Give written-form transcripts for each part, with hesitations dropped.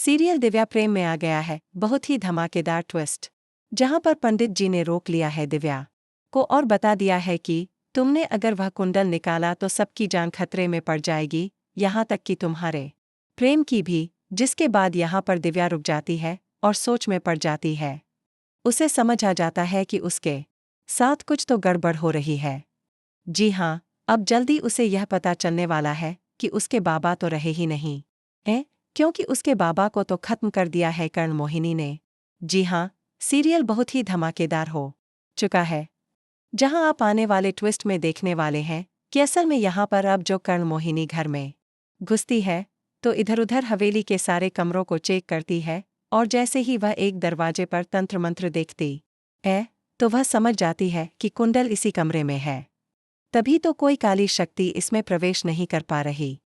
Serial Divya प्रेम में आ गया है, बहुत ही धमाकेदार ट्विस्ट, जहां पर पंडित जी ने रोक लिया है दिव्या को और बता दिया है कि तुमने अगर वह कुंडल निकाला तो सबकी जान खतरे में पड़ जाएगी, यहां तक कि तुम्हारे प्रेम की भी। जिसके बाद यहां पर दिव्या रुक जाती है और सोच में पड़ जाती है। उसे समझ आ जाता है कि उसके साथ कुछ तो गड़बड़ हो रही है। जी हाँ, अब जल्दी उसे यह पता चलने वाला है कि उसके बाबा तो रहे ही नहीं हैं, क्योंकि उसके बाबा को तो खत्म कर दिया है कर्ण मोहिनी ने। जी हाँ, सीरियल बहुत ही धमाकेदार हो चुका है, जहां आप आने वाले ट्विस्ट में देखने वाले हैं कि असल में यहां पर अब जो कर्ण मोहिनी घर में घुसती है तो इधर उधर हवेली के सारे कमरों को चेक करती है, और जैसे ही वह एक दरवाजे पर तंत्र मंत्र देखती है तो वह समझ जाती है कि कुंडल इसी कमरे में है। तभी तो कोई काली शक्ति इसमें प्रवेश नहीं कर पा रही।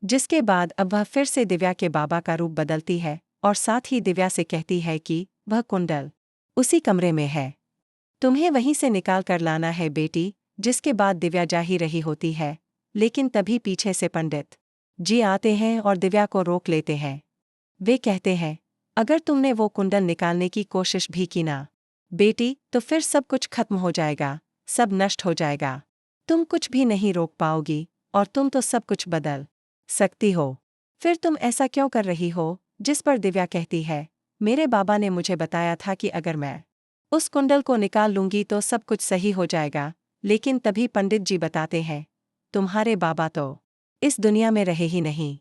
जिसके बाद अब वह फिर से दिव्या के बाबा का रूप बदलती है और साथ ही दिव्या से कहती है कि वह कुंडल उसी कमरे में है, तुम्हें वहीं से निकाल कर लाना है बेटी। जिसके बाद दिव्या जा ही रही होती है, लेकिन तभी पीछे से पंडित जी आते हैं और दिव्या को रोक लेते हैं। वे कहते हैं, अगर तुमने वो कुंडल निकालने की कोशिश भी की ना बेटी, तो फिर सब कुछ खत्म हो जाएगा, सब नष्ट हो जाएगा, तुम कुछ भी नहीं रोक पाओगी और तुम तो सब कुछ बदल सकती हो। फिर तुम ऐसा क्यों कर रही हो? जिस पर दिव्या कहती है, मेरे बाबा ने मुझे बताया था कि अगर मैं उस कुंडल को निकाल लूंगी तो सब कुछ सही हो जाएगा। लेकिन तभी पंडित जी बताते हैं, तुम्हारे बाबा तो इस दुनिया में रहे ही नहीं,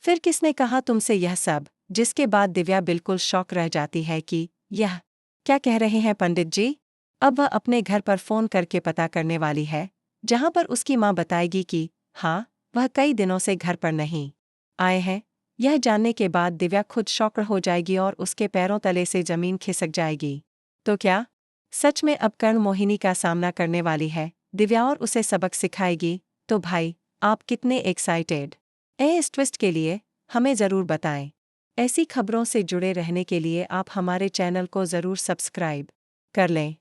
फिर किसने कहा तुमसे यह सब? जिसके बाद दिव्या बिल्कुल शॉक रह जाती है कि यह क्या कह रहे हैं पंडित जी। अब वह अपने घर पर फोन करके पता करने वाली है, जहां पर उसकी मां बताएगी कि हाँ, वह कई दिनों से घर पर नहीं आए हैं। यह जानने के बाद दिव्या खुद शॉक हो जाएगी और उसके पैरों तले से जमीन खिसक जाएगी। तो क्या सच में अब कर्ण मोहिनी का सामना करने वाली है दिव्या और उसे सबक सिखाएगी? तो भाई, आप कितने एक्साइटेड हैं इस ट्विस्ट के लिए? हमें ज़रूर बताएं। ऐसी खबरों से जुड़े रहने के लिए आप हमारे चैनल को ज़रूर सब्सक्राइब कर लें।